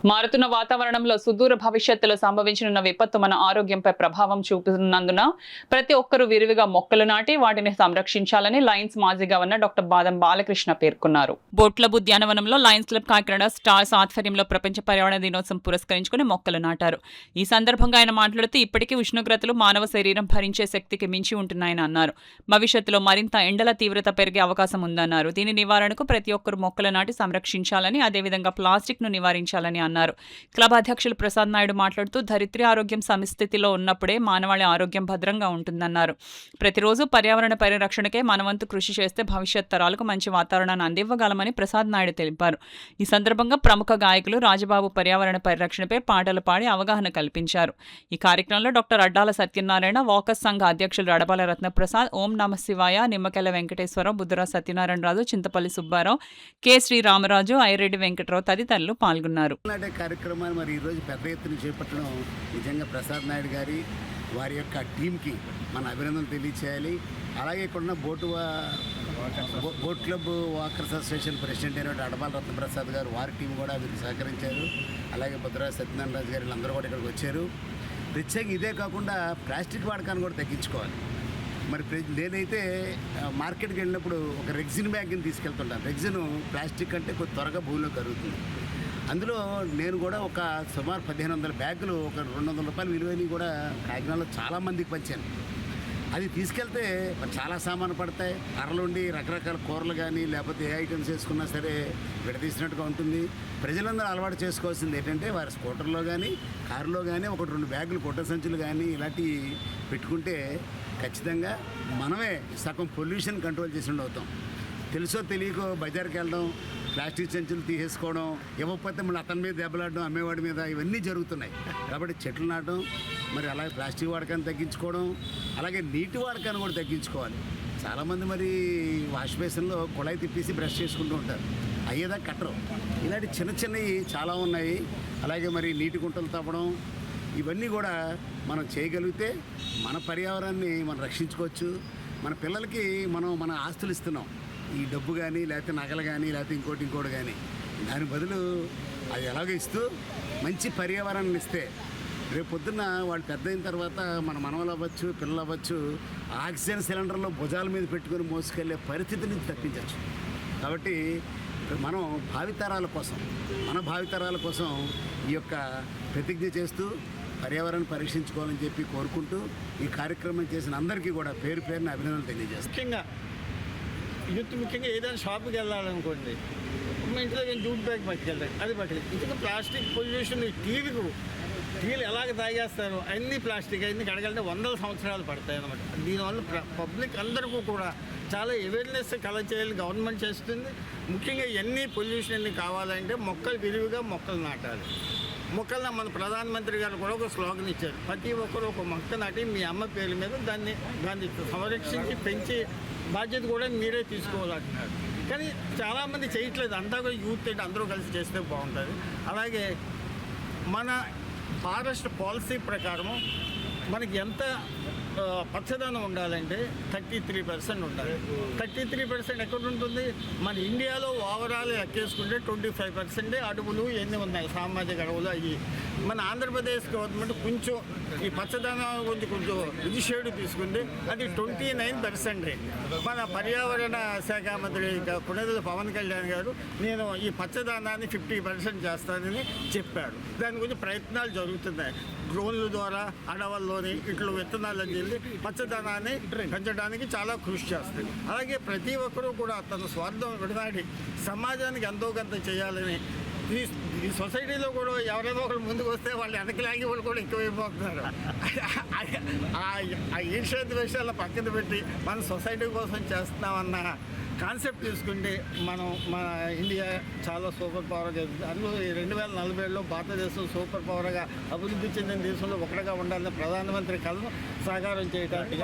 మారుతున్న వాతావరణంలో సుదూర భవిష్యత్తులో సంభవించనున్న విపత్తు మన ఆరోగ్యంపై ప్రభావం చూపుతున్నందున ప్రతి ఒక్కరూ విరివిగా మొక్కలు నాటి వాటిని సంరక్షించాలని లయన్స్ మాజీ గవర్నర్ డాక్టర్ బాదం బాలకృష్ణ పేర్కొన్నారు. బోట్లబ్ ఉద్యానవనంలో లయన్స్ క్లబ్ కాకినాడ స్టార్స్ ఆధ్వర్యంలో ప్రపంచ పర్యావరణ దినోత్సవం పురస్కరించుకుని మొక్కలు నాటారు. ఈ సందర్భంగా ఆయన మాట్లాడుతూ ఇప్పటికీ ఉష్ణోగ్రతలు మానవ శరీరం భరించే శక్తికి మించి ఉంటున్నాయని అన్నారు. భవిష్యత్తులో మరింత ఎండల తీవ్రత పెరిగే అవకాశం ఉందన్నారు. దీని నివారణకు ప్రతి ఒక్కరూ మొక్కలు నాటి సంరక్షించాలని, అదేవిధంగా ప్లాస్టిక్ ను నివారించాలని అన్నారు. క్లబ్ అధ్యక్షులు ప్రసాద్ నాయుడు మాట్లాడుతూ ధరిత్రి ఆరోగ్యం సమస్థితిలో ఉన్నప్పుడే మానవాళి ఆరోగ్యం భద్రంగా ఉంటుందన్నారు. ప్రతిరోజు పర్యావరణ పరిరక్షణకే మనవంతు కృషి చేస్తే భవిష్యత్ తరాలకు మంచి వాతావరణాన్ని అందివ్వగలమని ప్రసాద్ నాయుడు తెలిపారు. ఈ సందర్భంగా ప్రముఖ గాయకులు రాజబాబు పర్యావరణ పరిరక్షణపై పాటలు పాడి అవగాహన కల్పించారు. ఈ కార్యక్రమంలో డాక్టర్ అడ్డాల సత్యనారాయణ, వాకస్ సంఘ అధ్యక్షులు రడబాల రత్నప్రసాద్, ఓం నమ శివాయ, నిమ్మకెల వెంకటేశ్వరరావు, బుద్ధరా సత్యనారాయణ రాజు, చింతపల్లి సుబ్బారావు, కె శ్రీరామరాజు, ఐరెడ్డి వెంకటరావు తదితరులు పాల్గొన్నారు. కార్యక్రమాన్ని మరి ఈరోజు పెద్ద ఎత్తున చేపట్టడం నిజంగా ప్రసాద్ నాయుడు గారి వారి యొక్క టీంకి మన అభినందనలు తెలియచేయాలి. అలాగే ఇక్కడ boat club walkers association president అయినటువంటి అడబాల రత్నప్రసాద్ గారు, వారి టీం కూడా వీరికి సహకరించారు. అలాగే బుద్ధరా సత్యనారాయణ రాజు గారు వీళ్ళందరూ కూడా ఇక్కడికి వచ్చారు. ప్రత్యేకంగా ఇదే కాకుండా ప్లాస్టిక్ వాడకాన్ని కూడా తగ్గించుకోవాలి. మరి నేనైతే మార్కెట్కి వెళ్ళినప్పుడు ఒక రెగ్జిన్ బ్యాగ్ని తీసుకెళ్తుంటాను. రెగ్జిన్ ప్లాస్టిక్ అంటే కొద్ది త్వరగా భూమిలో కరుగుతుంది. అందులో నేను కూడా ఒక సుమారు 1500 బ్యాగులు, ఒక 200 రూపాయలు విలువైనవి కూడా కాకినాడలో చాలామందికి పంచాను. అది తీసుకెళ్తే చాలా సామాను పడతాయి. అరలుండి రకరకాల కూరలు కానీ లేకపోతే ఏ ఐటమ్స్ వేసుకున్నా సరే విడదీసినట్టుగా ఉంటుంది. ప్రజలందరూ అలవాటు చేసుకోవాల్సింది ఏంటంటే వారి స్కూటర్లో కానీ కారులో కానీ 1-2 బ్యాగులు, పొట్ట సంచులు కానీ ఇలాంటివి పెట్టుకుంటే ఖచ్చితంగా మనమే సగం పొల్యూషన్ కంట్రోల్ చేసి అవుతాం. తెలుసో తెలియకో బజార్కి వెళ్ళడం, ప్లాస్టిక్ సంచులు తీసేసుకోవడం, ఇవ్వకపోతే మళ్ళీ అతని మీద దెబ్బలాడడం, అమ్మేవాడి మీద, ఇవన్నీ జరుగుతున్నాయి. కాబట్టి చెట్లు నాటడం, మరి అలాగే ప్లాస్టిక్ వాడకాన్ని తగ్గించుకోవడం, అలాగే నీటి వాడకాన్ని కూడా తగ్గించుకోవాలి. చాలామంది మరి వాష్ బేసిన్లో కుళాయి తిప్పేసి బ్రష్ చేసుకుంటూ ఉంటారు, అయ్యేదా కట్టరు. ఇలాంటి చిన్న చిన్నవి చాలా ఉన్నాయి. అలాగే మరి నీటి గుంటలు తవ్వడం, ఇవన్నీ కూడా మనం చేయగలిగితే మన పర్యావరణాన్ని మనం రక్షించుకోవచ్చు. మన పిల్లలకి మనం మన ఆస్తులు ఇస్తున్నాం, ఈ డబ్బు కానీ లేకపోతే నగలు కానీ లేకపోతే ఇంకోటి కానీ. దాని బదులు అది ఎలాగో ఇస్తూ మంచి పర్యావరణాన్ని ఇస్తే రేపు పొద్దున్న వాళ్ళు పెద్ద అయిన తర్వాత మన మనవలు అవ్వచ్చు, పిల్లలు అవ్వచ్చు, ఆక్సిజన్ సిలిండర్లో భుజాల మీద పెట్టుకొని మోసుకెళ్ళే పరిస్థితి నుంచి తప్పించవచ్చు. కాబట్టి మనం మన భావితరాల కోసం ఈ యొక్క ప్రతిజ్ఞ చేస్తూ పర్యావరణాన్ని పరీక్షించుకోవాలని చెప్పి కోరుకుంటూ ఈ కార్యక్రమం చేసిన అందరికీ కూడా పేరు పేరున అభినందనలు తెలియజేస్తాం. ముఖ్యంగా ఏదైనా షాప్కి వెళ్ళాలనుకోండి, మా ఇంట్లో నేను జూట్ బ్యాగ్ పట్టుకెళ్తాను, అది పట్టుకెళ్ళి ఇంకా ప్లాస్టిక్ పొల్యూషన్. టీలు ఎలాగ తాగేస్తారు, అన్ని ప్లాస్టిక్, అన్ని కడగలంటే 100 సంవత్సరాలు పడతాయి అన్నమాట. దీనివల్ల పబ్లిక్ అందరికీ కూడా చాలా అవేర్నెస్ కలెక్ట్ చేయాలి, గవర్నమెంట్ చేస్తుంది. ముఖ్యంగా ఎన్ని పొల్యూషన్ ఎన్ని కావాలంటే విరివిగా మొక్కలు నాటాలి. మొక్కలను మన ప్రధానమంత్రి గారు కూడా ఒక స్లోగన్ ఇచ్చారు, ప్రతి ఒక్కరు ఒక మొక్క నాటి మీ అమ్మ పేరు మీద దాన్ని సంరక్షించి పెంచి బాధ్యత కూడా మీరే తీసుకోవాలంటున్నారు. కానీ చాలామంది చేయట్లేదు. అంతా కూడా యూత్ అందరూ కలిసి చేస్తే బాగుంటుంది. అలాగే మన ఫారెస్ట్ పాలసీ ప్రకారము మనకి ఎంత పచ్చదనం ఉండాలంటే 33% ఉండాలి. 33% ఎక్కడ ఉంటుంది? మన ఇండియాలో ఓవరాల్ ఎక్కేసుకుంటే 25% అడవులు ఎన్ని ఉన్నాయి, సామాజిక అడవులు అవి. మన ఆంధ్రప్రదేశ్ గవర్నమెంట్ కొంచెం ఈ పచ్చదనం కొంచెం ఇనిషియేటివ్ తీసుకుంది, అది 29%. మన పర్యావరణ శాఖ మంత్రి కొణిదెల పవన్ కళ్యాణ్ గారు నేను ఈ పచ్చదనాన్ని 50% చేస్తానని చెప్పారు. దాని గురించి ప్రయత్నాలు జరుగుతున్నాయి. డ్రోన్ల ద్వారా అడవుల్లోని ఇట్లా విత్తనాలు చెల్లి పచ్చదనాన్ని పెంచడానికి చాలా కృషి చేస్తుంది. అలాగే ప్రతి ఒక్కరూ కూడా తన స్వార్థం విడనాడి సమాజానికి ఎంతో కొంత చేయాలని ఈ సొసైటీలో కూడా ఎవరైనా ఒకరు ముందుకు వస్తే వాళ్ళు వెనకలాగి వాళ్ళు కూడా ఎక్కువైపోతున్నారు. ఆ ఈర్ష్యాద్వేషాల పక్కన పెట్టి మన సొసైటీ కోసం చేస్తున్నామన్న కాన్సెప్ట్ తీసుకుంటే మన ఇండియా చాలా సూపర్ పవర్గా అందులో 2040లో భారతదేశం సూపర్ పవర్గా అభివృద్ధి చెందిన దేశంలో ఒకటిగా ఉండాలని ప్రధానమంత్రి కలను సాకారం చేయడానికి